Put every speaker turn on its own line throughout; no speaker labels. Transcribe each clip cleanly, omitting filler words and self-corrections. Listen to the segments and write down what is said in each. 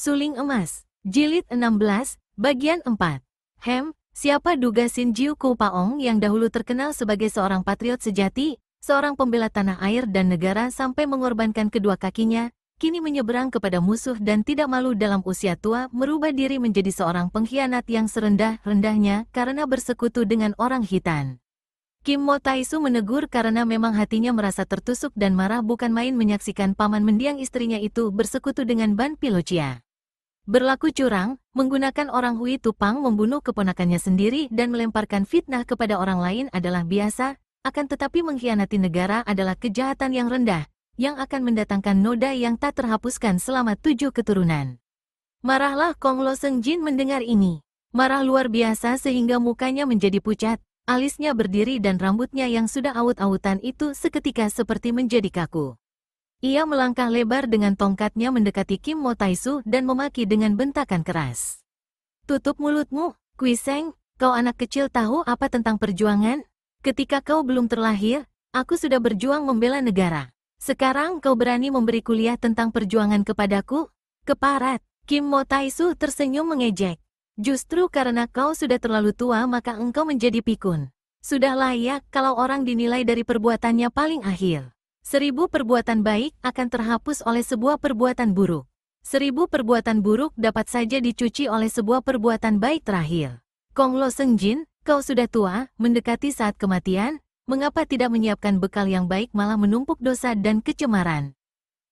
Suling Emas, Jilid 16, Bagian 4. Siapa duga Sin Jiu Ku Paong yang dahulu terkenal sebagai seorang patriot sejati, seorang pembela tanah air dan negara sampai mengorbankan kedua kakinya, kini menyeberang kepada musuh dan tidak malu dalam usia tua merubah diri menjadi seorang pengkhianat yang serendah-rendahnya karena bersekutu dengan orang hitan. Kim Mo Taisu menegur karena memang hatinya merasa tertusuk dan marah bukan main menyaksikan paman mendiang istrinya itu bersekutu dengan Ban Pilocia. Berlaku curang, menggunakan orang Hui Tupang membunuh keponakannya sendiri dan melemparkan fitnah kepada orang lain adalah biasa, akan tetapi mengkhianati negara adalah kejahatan yang rendah, yang akan mendatangkan noda yang tak terhapuskan selama 7 keturunan. Marahlah Kong Lo Seng Jin mendengar ini. Marah luar biasa sehingga mukanya menjadi pucat, alisnya berdiri dan rambutnya yang sudah awut-awutan itu seketika seperti menjadi kaku. Ia melangkah lebar dengan tongkatnya mendekati Kim Mo Taisu dan memaki dengan bentakan keras. "Tutup mulutmu, Kui Seng, kau anak kecil tahu apa tentang perjuangan? Ketika kau belum terlahir, aku sudah berjuang membela negara. Sekarang kau berani memberi kuliah tentang perjuangan kepadaku? Keparat!" Kim Mo Taisu tersenyum mengejek. "Justru karena kau sudah terlalu tua maka engkau menjadi pikun. Sudah layak kalau orang dinilai dari perbuatannya paling akhir. 1000 perbuatan baik akan terhapus oleh sebuah perbuatan buruk. 1000 perbuatan buruk dapat saja dicuci oleh sebuah perbuatan baik terakhir. Kong Lo Seng Jin, kau sudah tua, mendekati saat kematian, mengapa tidak menyiapkan bekal yang baik malah menumpuk dosa dan kecemaran?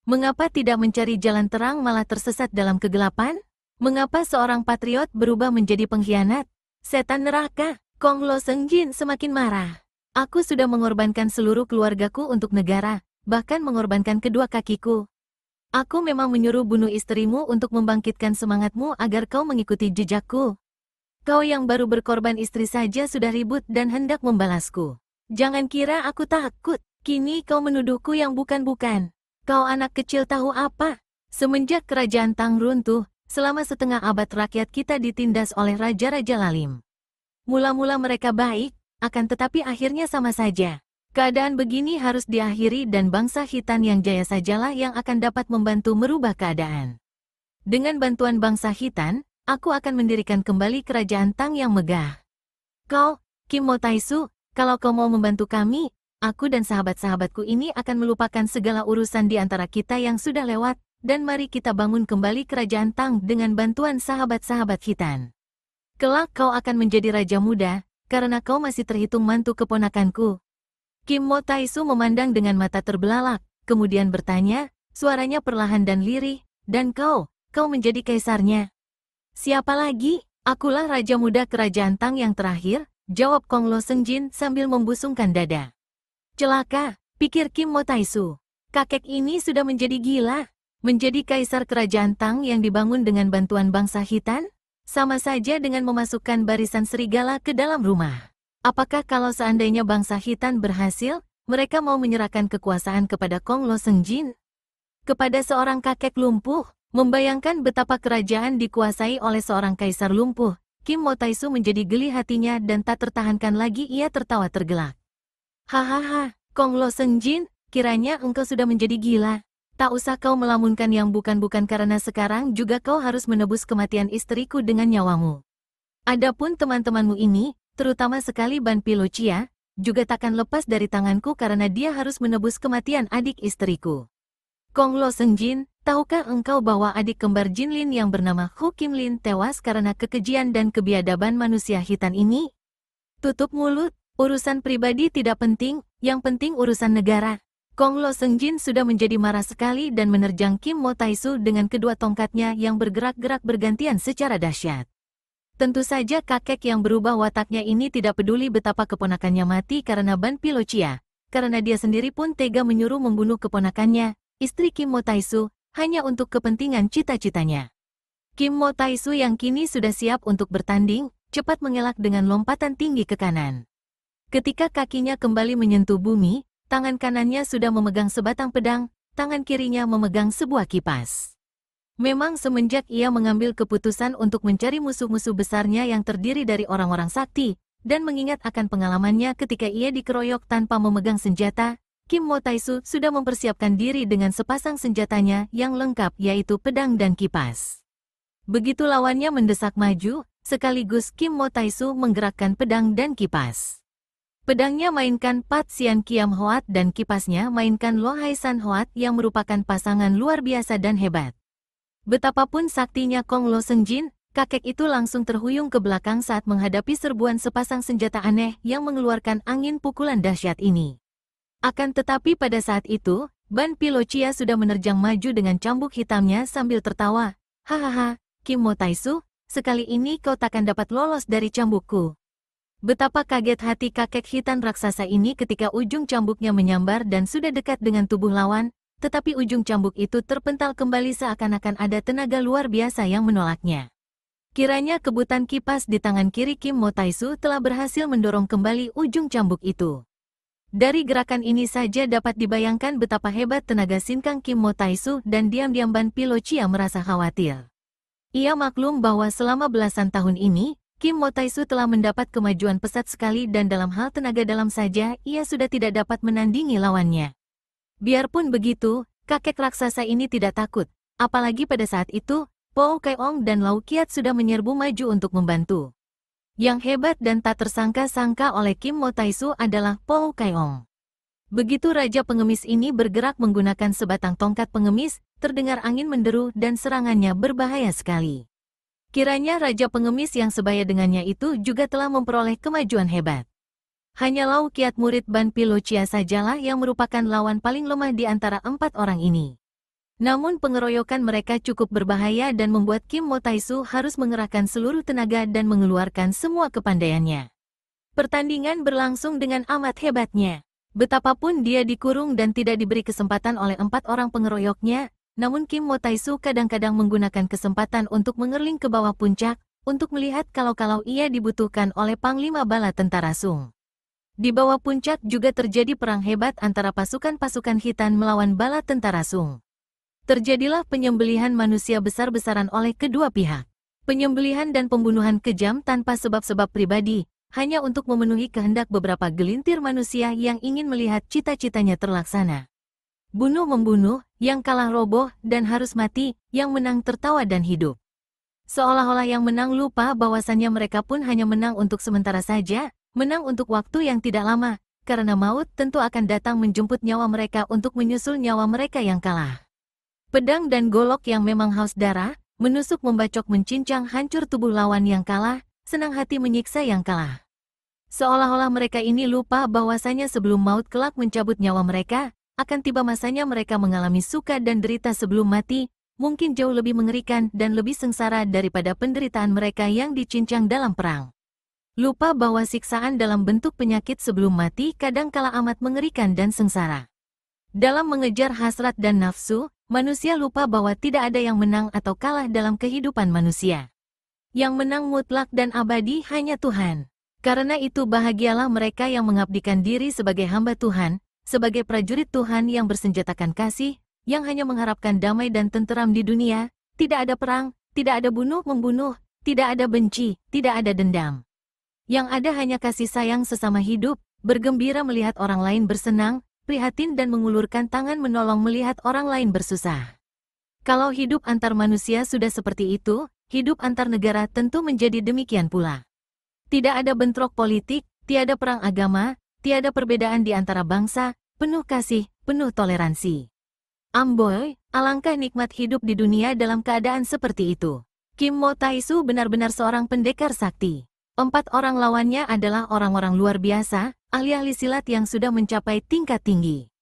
Mengapa tidak mencari jalan terang malah tersesat dalam kegelapan? Mengapa seorang patriot berubah menjadi pengkhianat? Setan neraka!" Kong Lo Seng Jin semakin marah. "Aku sudah mengorbankan seluruh keluargaku untuk negara, bahkan mengorbankan kedua kakiku. Aku memang menyuruh bunuh istrimu untuk membangkitkan semangatmu agar kau mengikuti jejakku. Kau yang baru berkorban istri saja sudah ribut dan hendak membalasku. Jangan kira aku takut, kini kau menuduhku yang bukan-bukan. Kau anak kecil tahu apa? Semenjak kerajaan Tang runtuh, selama setengah abad rakyat kita ditindas oleh raja-raja lalim. Mula-mula mereka baik, akan tetapi akhirnya sama saja. Keadaan begini harus diakhiri dan bangsa hitan yang jaya sajalah yang akan dapat membantu merubah keadaan. Dengan bantuan bangsa hitan, aku akan mendirikan kembali kerajaan Tang yang megah. Kau, Kim Mo Taisu, kalau kau mau membantu kami, aku dan sahabat-sahabatku ini akan melupakan segala urusan di antara kita yang sudah lewat, dan mari kita bangun kembali kerajaan Tang dengan bantuan sahabat-sahabat hitan. Kelak kau akan menjadi raja muda, karena kau masih terhitung mantu keponakanku." Kim Mo Taisu memandang dengan mata terbelalak, kemudian bertanya, suaranya perlahan dan lirih, "Dan kau menjadi kaisarnya?" "Siapa lagi? Akulah raja muda kerajaan Tang yang terakhir," jawab Kong Lo Seng Jin sambil membusungkan dada. "Celaka," pikir Kim Mo Taisu. Kakek ini sudah menjadi gila. Menjadi kaisar kerajaan Tang yang dibangun dengan bantuan bangsa hitan? Sama saja dengan memasukkan barisan serigala ke dalam rumah. Apakah kalau seandainya bangsa hitan berhasil, mereka mau menyerahkan kekuasaan kepada Kong Lo Seng Jin? Kepada seorang kakek lumpuh, membayangkan betapa kerajaan dikuasai oleh seorang kaisar lumpuh, Kim Mo Taisu menjadi geli hatinya dan tak tertahankan lagi ia tertawa tergelak. "Hahaha, Kong Lo Seng Jin, kiranya engkau sudah menjadi gila. Tak usah kau melamunkan yang bukan-bukan karena sekarang juga kau harus menebus kematian istriku dengan nyawamu. Adapun teman-temanmu ini, terutama sekali Ban Pilocia, juga takkan lepas dari tanganku karena dia harus menebus kematian adik istriku. Kong Lo Seng Jin, tahukah engkau bahwa adik kembar Jin Lin yang bernama Hu Kim Lin tewas karena kekejian dan kebiadaban manusia hitan ini? Tutup mulut, urusan pribadi tidak penting, yang penting urusan negara." Kong Lo Seng Jin sudah menjadi marah sekali dan menerjang Kim Mo Taisu dengan kedua tongkatnya yang bergerak-gerak bergantian secara dahsyat. Tentu saja kakek yang berubah wataknya ini tidak peduli betapa keponakannya mati karena Ban Pilocia, karena dia sendiri pun tega menyuruh membunuh keponakannya, istri Kim Mo Taisu, hanya untuk kepentingan cita-citanya. Kim Mo Taisu yang kini sudah siap untuk bertanding, cepat mengelak dengan lompatan tinggi ke kanan. Ketika kakinya kembali menyentuh bumi, tangan kanannya sudah memegang sebatang pedang, tangan kirinya memegang sebuah kipas. Memang semenjak ia mengambil keputusan untuk mencari musuh-musuh besarnya yang terdiri dari orang-orang sakti, dan mengingat akan pengalamannya ketika ia dikeroyok tanpa memegang senjata, Kim Mo Taisu sudah mempersiapkan diri dengan sepasang senjatanya yang lengkap yaitu pedang dan kipas. Begitu lawannya mendesak maju, sekaligus Kim Mo Taisu menggerakkan pedang dan kipas. Pedangnya mainkan Pat Sian Kiam Hoat dan kipasnya mainkan Lo Hai San Hoat yang merupakan pasangan luar biasa dan hebat. Betapapun saktinya Kong Lo Sengjin, kakek itu langsung terhuyung ke belakang saat menghadapi serbuan sepasang senjata aneh yang mengeluarkan angin pukulan dahsyat ini. Akan tetapi pada saat itu, Ban Pilocia sudah menerjang maju dengan cambuk hitamnya sambil tertawa. Hahaha, Kim Mo Taisu, sekali ini kau takkan dapat lolos dari cambukku. Betapa kaget hati kakek hitam raksasa ini ketika ujung cambuknya menyambar dan sudah dekat dengan tubuh lawan, tetapi ujung cambuk itu terpental kembali seakan-akan ada tenaga luar biasa yang menolaknya. Kiranya kebutan kipas di tangan kiri Kim Mo Taisu telah berhasil mendorong kembali ujung cambuk itu. Dari gerakan ini saja dapat dibayangkan betapa hebat tenaga sinkang Kim Mo Taisu dan diam-diam Ban Pilocia merasa khawatir. Ia maklum bahwa selama belasan tahun ini, Kim Mo Taisu telah mendapat kemajuan pesat sekali dan dalam hal tenaga dalam saja ia sudah tidak dapat menandingi lawannya. Biarpun begitu, kakek raksasa ini tidak takut, apalagi pada saat itu, Po Kai Ong dan Lau Kiat sudah menyerbu maju untuk membantu. Yang hebat dan tak tersangka-sangka oleh Kim Mo Taisu adalah Po Kai Ong. Begitu Raja Pengemis ini bergerak menggunakan sebatang tongkat pengemis, terdengar angin menderu dan serangannya berbahaya sekali. Kiranya Raja Pengemis yang sebaya dengannya itu juga telah memperoleh kemajuan hebat. Hanya Lau Kiat murid Ban Pilocia sajalah yang merupakan lawan paling lemah di antara 4 orang ini. Namun pengeroyokan mereka cukup berbahaya dan membuat Kim Mo Taisu harus mengerahkan seluruh tenaga dan mengeluarkan semua kepandaiannya. Pertandingan berlangsung dengan amat hebatnya. Betapapun dia dikurung dan tidak diberi kesempatan oleh 4 orang pengeroyoknya, namun Kim Mo Taisu kadang-kadang menggunakan kesempatan untuk mengerling ke bawah puncak, untuk melihat kalau-kalau ia dibutuhkan oleh Panglima Bala Tentara Sung. Di bawah puncak juga terjadi perang hebat antara pasukan-pasukan Khitan melawan Bala Tentara Sung. Terjadilah penyembelihan manusia besar-besaran oleh kedua pihak. Penyembelihan dan pembunuhan kejam tanpa sebab-sebab pribadi, hanya untuk memenuhi kehendak beberapa gelintir manusia yang ingin melihat cita-citanya terlaksana. Bunuh-membunuh, yang kalah roboh dan harus mati, yang menang tertawa dan hidup. Seolah-olah yang menang lupa bahwasannya mereka pun hanya menang untuk sementara saja, menang untuk waktu yang tidak lama, karena maut tentu akan datang menjemput nyawa mereka untuk menyusul nyawa mereka yang kalah. Pedang dan golok yang memang haus darah, menusuk membacok mencincang hancur tubuh lawan yang kalah, senang hati menyiksa yang kalah. Seolah-olah mereka ini lupa bahwasanya sebelum maut kelak mencabut nyawa mereka, akan tiba masanya mereka mengalami suka dan derita sebelum mati, mungkin jauh lebih mengerikan dan lebih sengsara daripada penderitaan mereka yang dicincang dalam perang. Lupa bahwa siksaan dalam bentuk penyakit sebelum mati kadang-kala amat mengerikan dan sengsara. Dalam mengejar hasrat dan nafsu, manusia lupa bahwa tidak ada yang menang atau kalah dalam kehidupan manusia. Yang menang mutlak dan abadi hanya Tuhan. Karena itu bahagialah mereka yang mengabdikan diri sebagai hamba Tuhan, sebagai prajurit Tuhan yang bersenjatakan kasih, yang hanya mengharapkan damai dan tenteram di dunia, tidak ada perang, tidak ada bunuh-membunuh, tidak ada benci, tidak ada dendam. Yang ada hanya kasih sayang sesama hidup, bergembira melihat orang lain bersenang, prihatin dan mengulurkan tangan menolong melihat orang lain bersusah. Kalau hidup antar manusia sudah seperti itu, hidup antar negara tentu menjadi demikian pula. Tidak ada bentrok politik, tiada perang agama, tiada perbedaan di antara bangsa, penuh kasih, penuh toleransi. Amboy, alangkah nikmat hidup di dunia dalam keadaan seperti itu. Kim Mo Taisu benar-benar seorang pendekar sakti. 4 orang lawannya adalah orang-orang luar biasa, ahli-ahli silat yang sudah mencapai tingkat tinggi.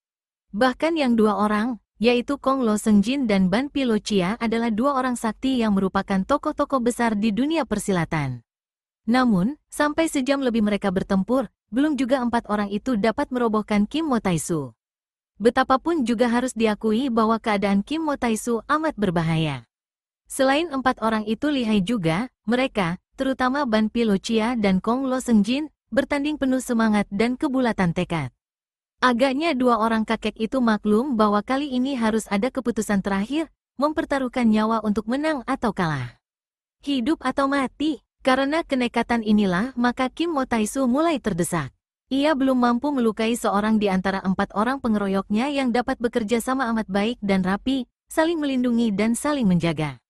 Bahkan yang 2 orang, yaitu Kong Lo Sengjin dan Ban Pilocia adalah 2 orang sakti yang merupakan tokoh-tokoh besar di dunia persilatan. Namun, sampai sejam lebih mereka bertempur, belum juga 4 orang itu dapat merobohkan Kim Mo Taisu. Betapapun juga harus diakui bahwa keadaan Kim Mo Taisu amat berbahaya. Selain 4 orang itu lihai juga, mereka, terutama Ban Pilocia dan Kong Lo Sengjin, bertanding penuh semangat dan kebulatan tekad. Agaknya 2 orang kakek itu maklum bahwa kali ini harus ada keputusan terakhir, mempertaruhkan nyawa untuk menang atau kalah. Hidup atau mati. Karena kenekatan inilah maka Kim Mo Taisu mulai terdesak. Ia belum mampu melukai seorang di antara 4 orang pengeroyoknya yang dapat bekerja sama amat baik dan rapi, saling melindungi dan saling menjaga.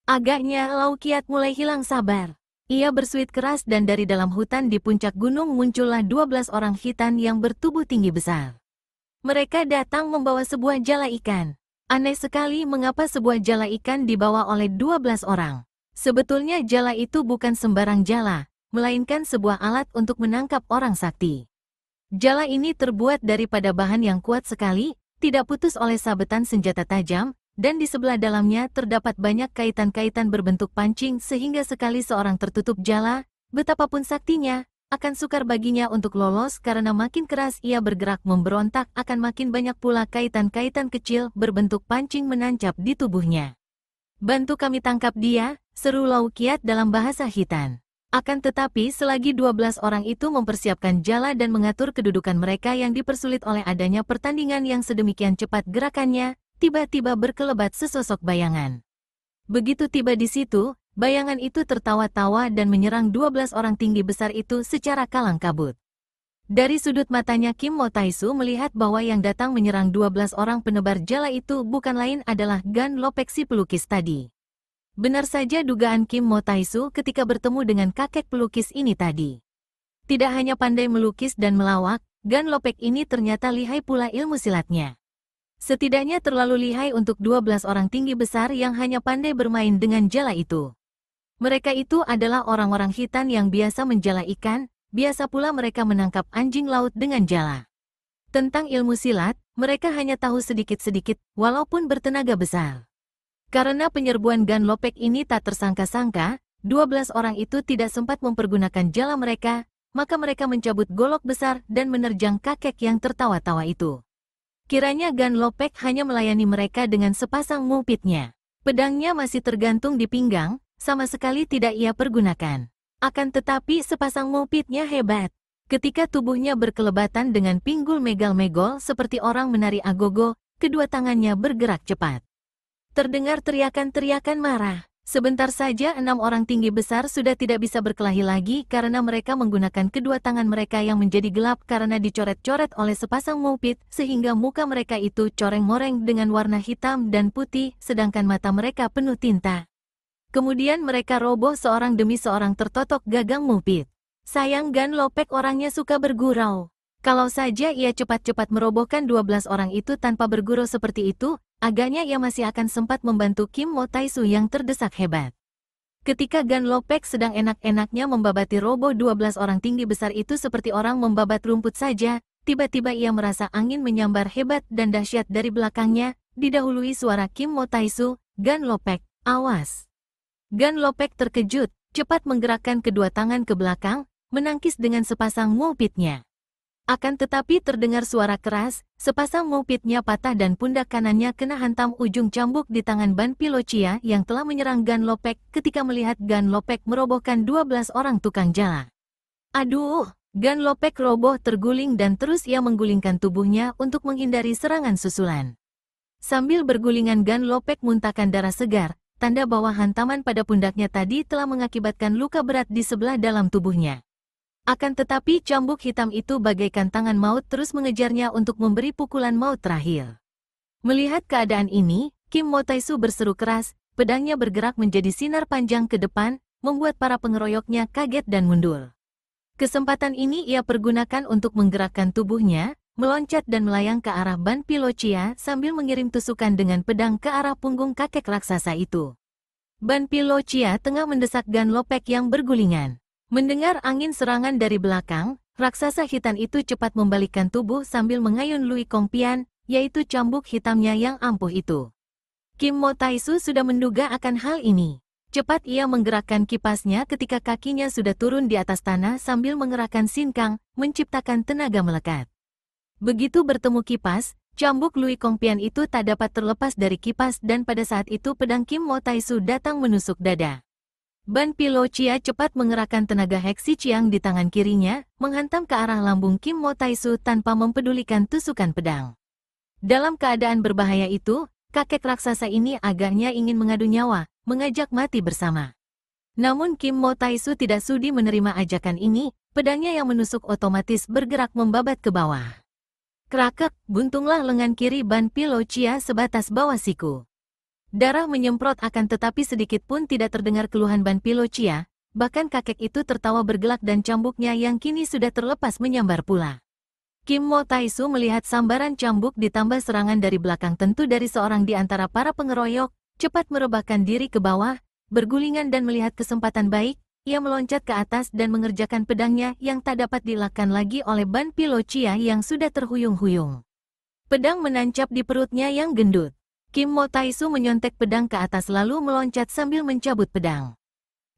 Agaknya Lau Kiat mulai hilang sabar. Ia bersuit keras dan dari dalam hutan di puncak gunung muncullah 12 orang hitan yang bertubuh tinggi besar. Mereka datang membawa sebuah jala ikan. Aneh sekali mengapa sebuah jala ikan dibawa oleh 12 orang. Sebetulnya jala itu bukan sembarang jala, melainkan sebuah alat untuk menangkap orang sakti. Jala ini terbuat daripada bahan yang kuat sekali, tidak putus oleh sabetan senjata tajam, dan di sebelah dalamnya terdapat banyak kaitan-kaitan berbentuk pancing sehingga sekali seorang tertutup jala, betapapun saktinya, akan sukar baginya untuk lolos karena makin keras ia bergerak memberontak akan makin banyak pula kaitan-kaitan kecil berbentuk pancing menancap di tubuhnya. Bantu kami tangkap dia, seru Lau Kiat dalam bahasa Hitan. Akan tetapi selagi 12 orang itu mempersiapkan jala dan mengatur kedudukan mereka yang dipersulit oleh adanya pertandingan yang sedemikian cepat gerakannya, tiba-tiba berkelebat sesosok bayangan. Begitu tiba di situ, bayangan itu tertawa-tawa dan menyerang 12 orang tinggi besar itu secara kalang kabut. Dari sudut matanya Kim Mo Taisu melihat bahwa yang datang menyerang 12 orang penebar jala itu bukan lain adalah Gan Lopek si pelukis tadi. Benar saja dugaan Kim Mo Taisu ketika bertemu dengan kakek pelukis ini tadi. Tidak hanya pandai melukis dan melawak, Gan Lopek ini ternyata lihai pula ilmu silatnya. Setidaknya terlalu lihai untuk 12 orang tinggi besar yang hanya pandai bermain dengan jala itu. Mereka itu adalah orang-orang hitan yang biasa menjala ikan, biasa pula mereka menangkap anjing laut dengan jala. Tentang ilmu silat, mereka hanya tahu sedikit-sedikit, walaupun bertenaga besar. Karena penyerbuan Gan Lopek ini tak tersangka-sangka, 12 orang itu tidak sempat mempergunakan jala mereka, maka mereka mencabut golok besar dan menerjang kakek yang tertawa-tawa itu. Kiranya Gan Lopek hanya melayani mereka dengan sepasang mupitnya. Pedangnya masih tergantung di pinggang, sama sekali tidak ia pergunakan. Akan tetapi sepasang mupitnya hebat. Ketika tubuhnya berkelebatan dengan pinggul megal-megol seperti orang menari agogo, kedua tangannya bergerak cepat. Terdengar teriakan-teriakan marah. Sebentar saja 6 orang tinggi besar sudah tidak bisa berkelahi lagi karena mereka menggunakan kedua tangan mereka yang menjadi gelap karena dicoret-coret oleh sepasang mupit sehingga muka mereka itu coreng-moreng dengan warna hitam dan putih sedangkan mata mereka penuh tinta. Kemudian mereka roboh seorang demi seorang tertotok gagang mupit. Sayang Gan Lopek orangnya suka bergurau. Kalau saja ia cepat-cepat merobohkan 12 orang itu tanpa bergurau seperti itu, agaknya ia masih akan sempat membantu Kim Mo Taisu yang terdesak hebat. Ketika Gan Lopek sedang enak-enaknya membabati roboh 12 orang tinggi besar itu seperti orang membabat rumput saja, tiba-tiba ia merasa angin menyambar hebat dan dahsyat dari belakangnya, didahului suara Kim Mo Taisu, "Gan Lopek, awas!" Gan Lopek terkejut, cepat menggerakkan kedua tangan ke belakang, menangkis dengan sepasang mupitnya. Akan tetapi terdengar suara keras, sepasang mupitnya patah dan pundak kanannya kena hantam ujung cambuk di tangan Ban Pilocia yang telah menyerang Gan Lopek ketika melihat Gan Lopek merobohkan 12 orang tukang jala. Aduh, Gan Lopek roboh terguling dan terus ia menggulingkan tubuhnya untuk menghindari serangan susulan. Sambil bergulingan Gan Lopek muntahkan darah segar, tanda bahwa hantaman pada pundaknya tadi telah mengakibatkan luka berat di sebelah dalam tubuhnya. Akan tetapi cambuk hitam itu bagaikan tangan maut terus mengejarnya untuk memberi pukulan maut terakhir. Melihat keadaan ini, Kim Mo Taisu berseru keras, pedangnya bergerak menjadi sinar panjang ke depan, membuat para pengeroyoknya kaget dan mundur. Kesempatan ini ia pergunakan untuk menggerakkan tubuhnya, meloncat dan melayang ke arah Ban Pilocia sambil mengirim tusukan dengan pedang ke arah punggung kakek raksasa itu. Ban Pilocia tengah mendesak Gan Lopek yang bergulingan. Mendengar angin serangan dari belakang, raksasa hitam itu cepat membalikkan tubuh sambil mengayun Lui Kongpian, yaitu cambuk hitamnya yang ampuh itu. Kim Mo Taisu sudah menduga akan hal ini. Cepat ia menggerakkan kipasnya ketika kakinya sudah turun di atas tanah sambil mengerahkan sinkang, menciptakan tenaga melekat. Begitu bertemu kipas, cambuk Lui Kongpian itu tak dapat terlepas dari kipas dan pada saat itu pedang Kim Mo Taisu datang menusuk dada. Ban Pilocia cepat mengerahkan tenaga Heksi Chiang di tangan kirinya, menghantam ke arah lambung Kim Mo Taisu tanpa mempedulikan tusukan pedang. Dalam keadaan berbahaya itu, kakek raksasa ini agaknya ingin mengadu nyawa, mengajak mati bersama. Namun Kim Mo Taisu tidak sudi menerima ajakan ini, pedangnya yang menusuk otomatis bergerak membabat ke bawah. Krakek, buntunglah lengan kiri Ban Pilocia sebatas bawah siku. Darah menyemprot akan tetapi sedikit pun tidak terdengar keluhan Ban Pilocia, bahkan kakek itu tertawa bergelak dan cambuknya yang kini sudah terlepas menyambar pula. Kim Mo Taisu melihat sambaran cambuk ditambah serangan dari belakang tentu dari seorang di antara para pengeroyok, cepat merebahkan diri ke bawah, bergulingan dan melihat kesempatan baik, ia meloncat ke atas dan mengerjakan pedangnya yang tak dapat dielakkan lagi oleh Ban Pilocia yang sudah terhuyung-huyung. Pedang menancap di perutnya yang gendut. Kim Mo Taisu menyontek pedang ke atas lalu meloncat sambil mencabut pedang.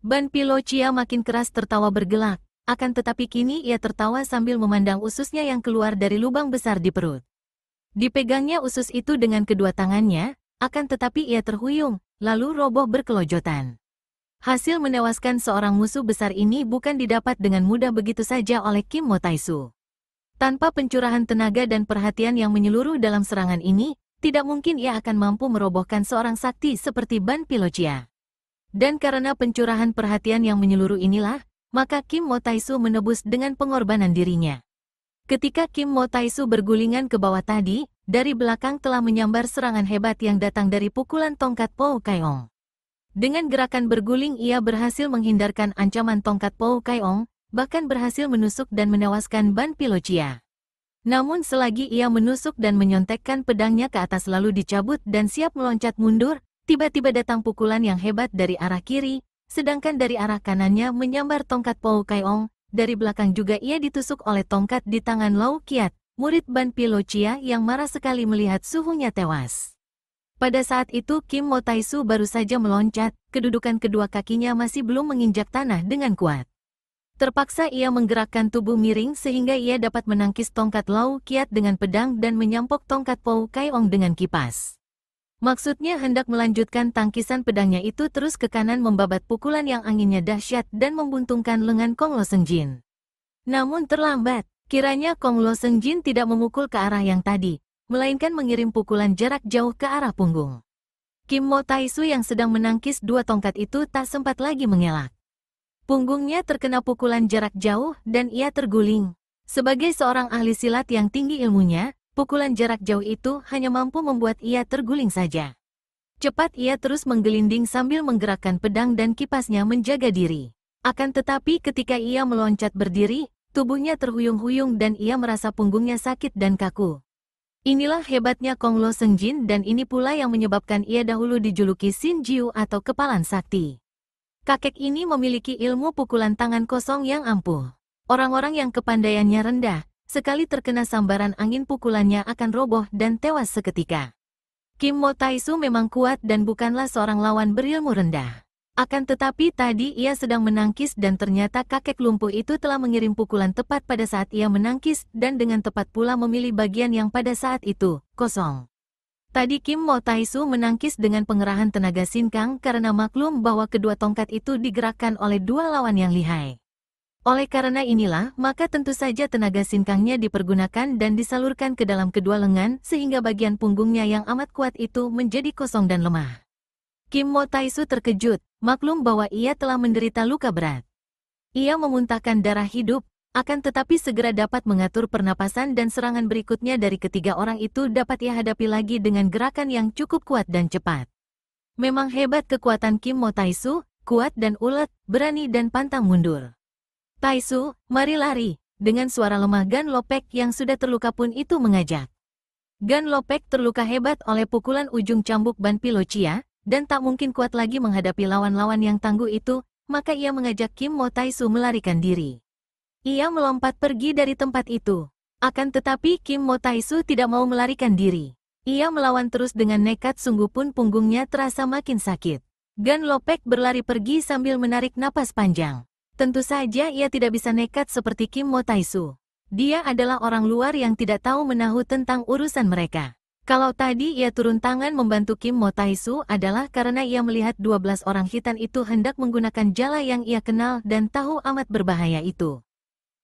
Ban Pilocia makin keras tertawa bergelak. Akan tetapi kini ia tertawa sambil memandang ususnya yang keluar dari lubang besar di perut. Dipegangnya usus itu dengan kedua tangannya, akan tetapi ia terhuyung, lalu roboh berkelojotan. Hasil menewaskan seorang musuh besar ini bukan didapat dengan mudah begitu saja oleh Kim Mo Taisu. Tanpa pencurahan tenaga dan perhatian yang menyeluruh dalam serangan ini, tidak mungkin ia akan mampu merobohkan seorang sakti seperti Ban Pilocia. Dan karena pencurahan perhatian yang menyeluruh inilah, maka Kim Mo Taisu menebus dengan pengorbanan dirinya. Ketika Kim Mo Taisu bergulingan ke bawah tadi, dari belakang telah menyambar serangan hebat yang datang dari pukulan tongkat Pou Kaiong. Dengan gerakan berguling ia berhasil menghindarkan ancaman tongkat Pou Kaiong, bahkan berhasil menusuk dan menewaskan Ban Pilocia. Namun selagi ia menusuk dan menyontekkan pedangnya ke atas lalu dicabut dan siap meloncat mundur, tiba-tiba datang pukulan yang hebat dari arah kiri, sedangkan dari arah kanannya menyambar tongkat Pou Kaiong, dari belakang juga ia ditusuk oleh tongkat di tangan Lau Kiat, murid Ban Pilocia yang marah sekali melihat suhunya tewas. Pada saat itu Kim Mo Taisu baru saja meloncat, kedudukan kedua kakinya masih belum menginjak tanah dengan kuat. Terpaksa ia menggerakkan tubuh miring sehingga ia dapat menangkis tongkat Lau Kiat dengan pedang dan menyampok tongkat Pou Kaiong dengan kipas. Maksudnya hendak melanjutkan tangkisan pedangnya itu terus ke kanan membabat pukulan yang anginnya dahsyat dan membuntungkan lengan Kong Lo Sengjin. Namun terlambat, kiranya Kong Lo Sengjin tidak memukul ke arah yang tadi, melainkan mengirim pukulan jarak jauh ke arah punggung. Kim Mo Taisu yang sedang menangkis dua tongkat itu tak sempat lagi mengelak. Punggungnya terkena pukulan jarak jauh dan ia terguling. Sebagai seorang ahli silat yang tinggi ilmunya, pukulan jarak jauh itu hanya mampu membuat ia terguling saja. Cepat ia terus menggelinding sambil menggerakkan pedang dan kipasnya menjaga diri. Akan tetapi ketika ia meloncat berdiri, tubuhnya terhuyung-huyung dan ia merasa punggungnya sakit dan kaku. Inilah hebatnya Kong Lo Sengjin dan ini pula yang menyebabkan ia dahulu dijuluki Sin Jiu atau Kepalan Sakti. Kakek ini memiliki ilmu pukulan tangan kosong yang ampuh. Orang-orang yang kepandaiannya rendah, sekali terkena sambaran angin pukulannya akan roboh dan tewas seketika. Kim Mo Taisu memang kuat dan bukanlah seorang lawan berilmu rendah. Akan tetapi tadi ia sedang menangkis dan ternyata kakek lumpuh itu telah mengirim pukulan tepat pada saat ia menangkis dan dengan tepat pula memilih bagian yang pada saat itu kosong. Tadi Kim Mo Taisu menangkis dengan pengerahan tenaga sinkang karena maklum bahwa kedua tongkat itu digerakkan oleh dua lawan yang lihai. Oleh karena inilah, maka tentu saja tenaga sinkangnya dipergunakan dan disalurkan ke dalam kedua lengan sehingga bagian punggungnya yang amat kuat itu menjadi kosong dan lemah. Kim Mo Taisu terkejut, maklum bahwa ia telah menderita luka berat. Ia memuntahkan darah hidup, akan tetapi segera dapat mengatur pernapasan dan serangan berikutnya dari ketiga orang itu dapat ia hadapi lagi dengan gerakan yang cukup kuat dan cepat. Memang hebat kekuatan Kim Mo Taisu, kuat dan ulet, berani dan pantang mundur. Taisu, mari lari, dengan suara lemah Gan Lopek yang sudah terluka pun itu mengajak. Gan Lopek terluka hebat oleh pukulan ujung cambuk Ban Pilocia, dan tak mungkin kuat lagi menghadapi lawan-lawan yang tangguh itu, maka ia mengajak Kim Mo Taisu melarikan diri. Ia melompat pergi dari tempat itu. Akan tetapi Kim Mo Taisu tidak mau melarikan diri. Ia melawan terus dengan nekat sungguh pun punggungnya terasa makin sakit. Gan Lopek berlari pergi sambil menarik napas panjang. Tentu saja ia tidak bisa nekat seperti Kim Mo Taisu. Dia adalah orang luar yang tidak tahu menahu tentang urusan mereka. Kalau tadi ia turun tangan membantu Kim Mo Taisu adalah karena ia melihat 12 orang hitan itu hendak menggunakan jala yang ia kenal dan tahu amat berbahaya itu.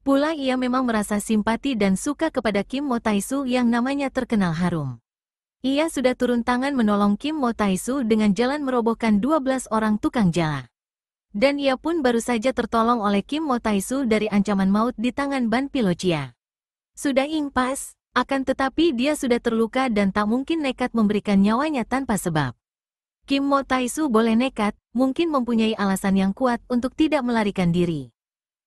Pula ia memang merasa simpati dan suka kepada Kim Mo Taisu yang namanya terkenal harum. Ia sudah turun tangan menolong Kim Mo Taisu dengan jalan merobohkan 12 orang tukang jala. Dan ia pun baru saja tertolong oleh Kim Mo Taisu dari ancaman maut di tangan Ban Pilocia. Sudah impas, akan tetapi dia sudah terluka dan tak mungkin nekat memberikan nyawanya tanpa sebab. Kim Mo Taisu boleh nekat, mungkin mempunyai alasan yang kuat untuk tidak melarikan diri.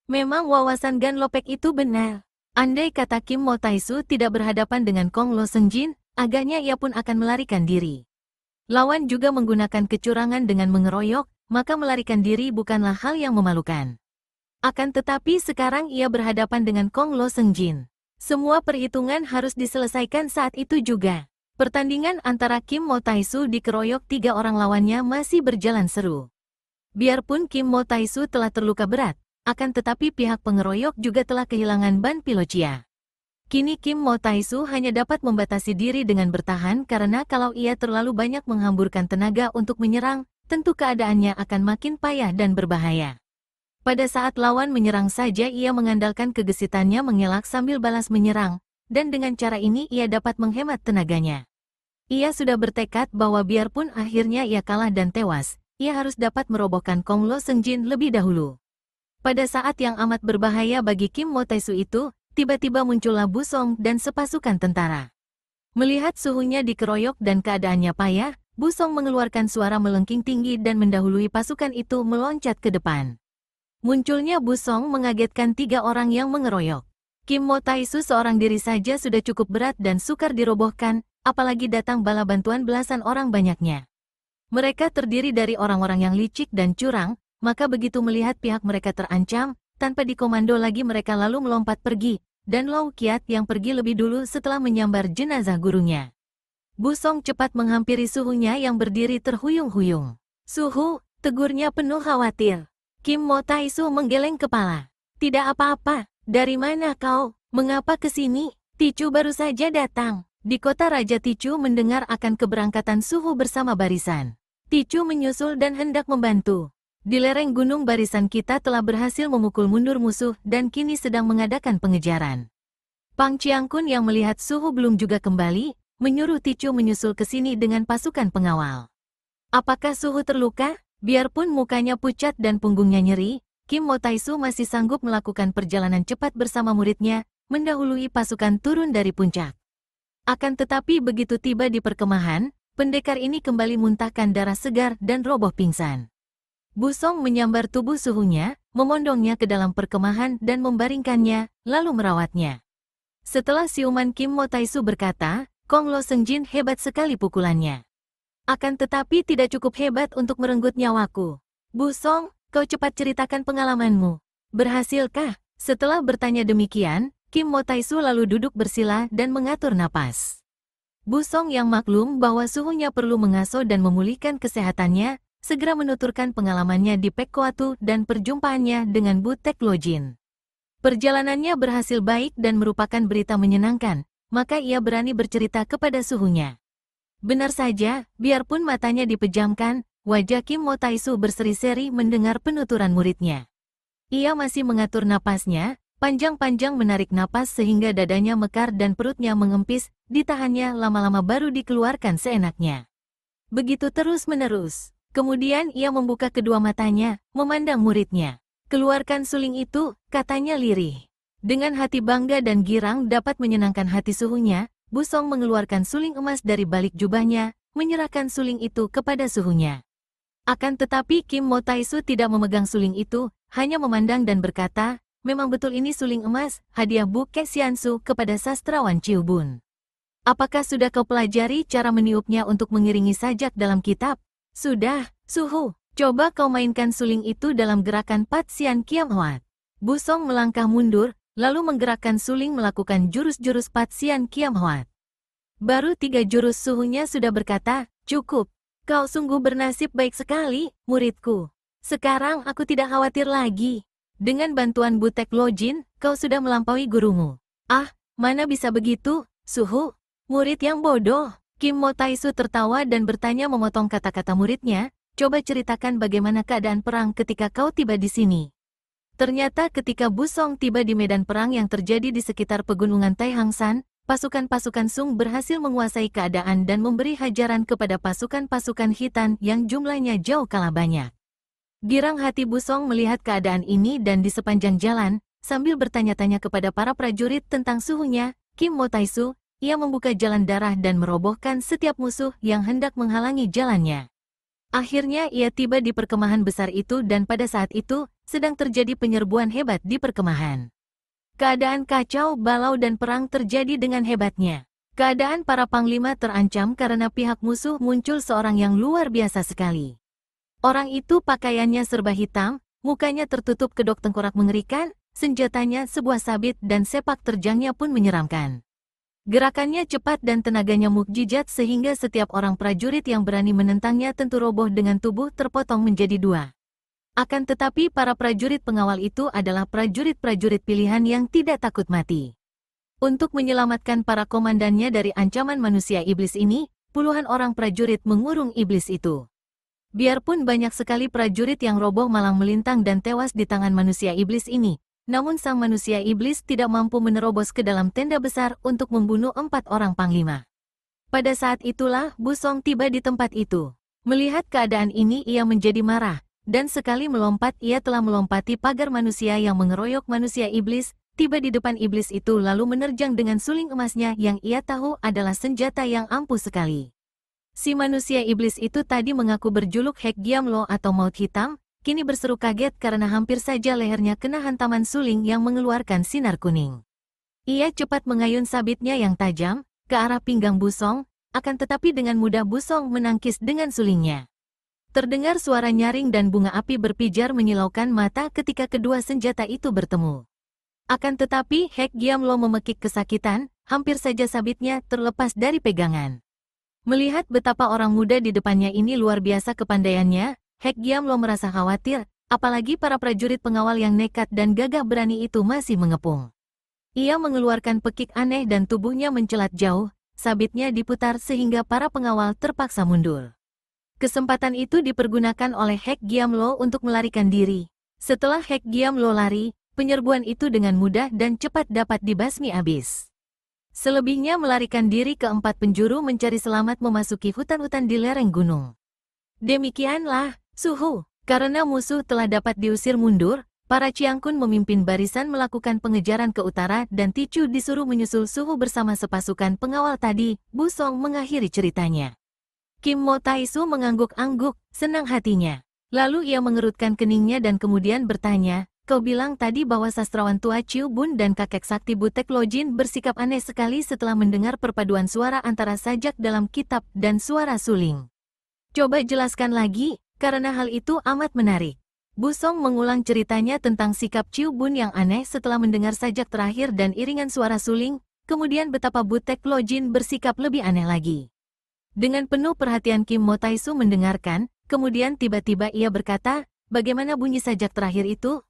Memang wawasan Gan Lopek itu benar. Andai kata Kim Mo Taisu tidak berhadapan dengan Kong Lo Sengjin, agaknya ia pun akan melarikan diri. Lawan juga menggunakan kecurangan dengan mengeroyok, maka melarikan diri bukanlah hal yang memalukan. Akan tetapi sekarang ia berhadapan dengan Kong Lo Sengjin. Semua perhitungan harus diselesaikan saat itu juga. Pertandingan antara Kim Mo Taisu dikeroyok 3 orang lawannya masih berjalan seru. Biarpun Kim Mo Taisu telah terluka berat, akan tetapi pihak pengeroyok juga telah kehilangan ban Pilocia. Kini Kim Mo Taisu hanya dapat membatasi diri dengan bertahan karena kalau ia terlalu banyak menghamburkan tenaga untuk menyerang, tentu keadaannya akan makin payah dan berbahaya. Pada saat lawan menyerang saja ia mengandalkan kegesitannya mengelak sambil balas menyerang, dan dengan cara ini ia dapat menghemat tenaganya. Ia sudah bertekad bahwa biarpun akhirnya ia kalah dan tewas, ia harus dapat merobohkan Kong Lo Sengjin lebih dahulu. Pada saat yang amat berbahaya bagi Kim Mo Taisu itu, tiba-tiba muncullah Bu Song dan sepasukan tentara. Melihat suhunya dikeroyok dan keadaannya payah, Bu Song mengeluarkan suara melengking tinggi dan mendahului pasukan itu meloncat ke depan. Munculnya Bu Song mengagetkan 3 orang yang mengeroyok. Kim Mo Taisu seorang diri saja sudah cukup berat dan sukar dirobohkan, apalagi datang bala bantuan belasan orang banyaknya. Mereka terdiri dari orang-orang yang licik dan curang, maka begitu melihat pihak mereka terancam, tanpa dikomando lagi mereka lalu melompat pergi, dan Lau Kiat yang pergi lebih dulu setelah menyambar jenazah gurunya. Bu Song cepat menghampiri suhunya yang berdiri terhuyung-huyung. "Suhu," tegurnya penuh khawatir. Kim Mo Taisu menggeleng kepala. "Tidak apa-apa, dari mana kau? Mengapa ke sini?" "Ticu baru saja datang." Di kota Raja Ticu mendengar akan keberangkatan Suhu bersama barisan. Ticu menyusul dan hendak membantu. Di lereng gunung barisan kita telah berhasil memukul mundur musuh dan kini sedang mengadakan pengejaran. Pang Chiangkun yang melihat Suhu belum juga kembali, menyuruh Ticu menyusul ke sini dengan pasukan pengawal. Apakah Suhu terluka? Biarpun mukanya pucat dan punggungnya nyeri, Kim Mo Taisu masih sanggup melakukan perjalanan cepat bersama muridnya, mendahului pasukan turun dari puncak. Akan tetapi begitu tiba di perkemahan, pendekar ini kembali muntahkan darah segar dan roboh pingsan. Bu Song menyambar tubuh suhunya, memondongnya ke dalam perkemahan dan membaringkannya, lalu merawatnya. Setelah siuman Kim Mo Taisu berkata, "Kong Lo Sengjin hebat sekali pukulannya. Akan tetapi tidak cukup hebat untuk merenggut nyawaku. Bu Song, kau cepat ceritakan pengalamanmu. Berhasilkah?" Setelah bertanya demikian, Kim Mo Taisu lalu duduk bersila dan mengatur napas. Bu Song yang maklum bahwa suhunya perlu mengasuh dan memulihkan kesehatannya, segera menuturkan pengalamannya di Pekkoatu dan perjumpaannya dengan Bu Tek Lojin. Perjalanannya berhasil baik dan merupakan berita menyenangkan, maka ia berani bercerita kepada suhunya. Benar saja, biarpun matanya dipejamkan, wajah Kim Mo Taisu berseri-seri mendengar penuturan muridnya. Ia masih mengatur napasnya, panjang-panjang menarik napas sehingga dadanya mekar dan perutnya mengempis, ditahannya lama-lama baru dikeluarkan seenaknya. Begitu terus-menerus. Kemudian ia membuka kedua matanya, memandang muridnya. "Keluarkan suling itu," katanya lirih. Dengan hati bangga dan girang dapat menyenangkan hati suhunya, Bu Song mengeluarkan suling emas dari balik jubahnya, menyerahkan suling itu kepada suhunya. Akan tetapi Kim Mo Taisu tidak memegang suling itu, hanya memandang dan berkata, "Memang betul ini suling emas, hadiah Bu Ke Xiansu kepada sastrawan Chiu Bun. Apakah sudah kau pelajari cara meniupnya untuk mengiringi sajak dalam kitab?" "Sudah, Suhu. Coba kau mainkan suling itu dalam gerakan Pat Sian Kiam Hoat." Bu Song melangkah mundur, lalu menggerakkan suling melakukan jurus-jurus Pat Sian Kiam Hoat. Baru 3 jurus suhunya sudah berkata, "Cukup. Kau sungguh bernasib baik sekali, muridku. Sekarang aku tidak khawatir lagi. Dengan bantuan Bu Tek Lojin, kau sudah melampaui gurumu." "Ah, mana bisa begitu, Suhu? Murid yang bodoh." Kim Mo Taisu tertawa dan bertanya memotong kata-kata muridnya, "Coba ceritakan bagaimana keadaan perang ketika kau tiba di sini." Ternyata ketika Bu Song tiba di medan perang yang terjadi di sekitar pegunungan Taihangsan, pasukan-pasukan Sung berhasil menguasai keadaan dan memberi hajaran kepada pasukan-pasukan Khitan yang jumlahnya jauh kalah banyak. Girang hati Bu Song melihat keadaan ini dan di sepanjang jalan, sambil bertanya-tanya kepada para prajurit tentang suhunya, Kim Mo Taisu, ia membuka jalan darah dan merobohkan setiap musuh yang hendak menghalangi jalannya. Akhirnya ia tiba di perkemahan besar itu dan pada saat itu, sedang terjadi penyerbuan hebat di perkemahan. Keadaan kacau balau dan perang terjadi dengan hebatnya. Keadaan para panglima terancam karena pihak musuh muncul seorang yang luar biasa sekali. Orang itu pakaiannya serba hitam, mukanya tertutup kedok tengkorak mengerikan, senjatanya sebuah sabit dan sepak terjangnya pun menyeramkan. Gerakannya cepat dan tenaganya mukjizat sehingga setiap orang prajurit yang berani menentangnya tentu roboh dengan tubuh terpotong menjadi dua. Akan tetapi para prajurit pengawal itu adalah prajurit-prajurit pilihan yang tidak takut mati. Untuk menyelamatkan para komandannya dari ancaman manusia iblis ini, puluhan orang prajurit mengurung iblis itu. Biarpun banyak sekali prajurit yang roboh malang melintang dan tewas di tangan manusia iblis ini, namun sang manusia iblis tidak mampu menerobos ke dalam tenda besar untuk membunuh 4 orang panglima. Pada saat itulah Bu Song tiba di tempat itu. Melihat keadaan ini ia menjadi marah, dan sekali melompat ia telah melompati pagar manusia yang mengeroyok manusia iblis, tiba di depan iblis itu lalu menerjang dengan suling emasnya yang ia tahu adalah senjata yang ampuh sekali. Si manusia iblis itu tadi mengaku berjuluk Hek Giamlo atau Maut Hitam, kini berseru kaget karena hampir saja lehernya kena hantaman suling yang mengeluarkan sinar kuning. Ia cepat mengayun sabitnya yang tajam ke arah pinggang Bu Song, akan tetapi dengan mudah Bu Song menangkis dengan sulingnya. Terdengar suara nyaring dan bunga api berpijar menyilaukan mata ketika kedua senjata itu bertemu. Akan tetapi Hek Giamlo memekik kesakitan, hampir saja sabitnya terlepas dari pegangan. Melihat betapa orang muda di depannya ini luar biasa kepandaiannya, Hek Giamlo merasa khawatir, apalagi para prajurit pengawal yang nekat dan gagah berani itu masih mengepung. Ia mengeluarkan pekik aneh dan tubuhnya mencelat jauh, sabitnya diputar sehingga para pengawal terpaksa mundur. Kesempatan itu dipergunakan oleh Hek Giamlo untuk melarikan diri. Setelah Hek Giamlo lari, penyerbuan itu dengan mudah dan cepat dapat dibasmi habis. Selebihnya melarikan diri ke 4 penjuru mencari selamat memasuki hutan-hutan di lereng gunung. Demikianlah, Suhu, karena musuh telah dapat diusir mundur, para Ciangkun memimpin barisan melakukan pengejaran ke utara dan Ticu disuruh menyusul Suhu bersama sepasukan pengawal tadi. Bu Song mengakhiri ceritanya. Kim Mo Taisu mengangguk-angguk, senang hatinya. Lalu ia mengerutkan keningnya dan kemudian bertanya, kau bilang tadi bahwa sastrawan tua Chiu Bun dan kakek sakti Butek Lojin bersikap aneh sekali setelah mendengar perpaduan suara antara sajak dalam kitab dan suara suling. Coba jelaskan lagi, karena hal itu amat menarik. Bu Song mengulang ceritanya tentang sikap Chiu Bun yang aneh setelah mendengar sajak terakhir dan iringan suara suling, kemudian betapa Butek Lojin bersikap lebih aneh lagi. Dengan penuh perhatian Kim Mo Taisu mendengarkan, kemudian tiba-tiba ia berkata, bagaimana bunyi sajak terakhir itu?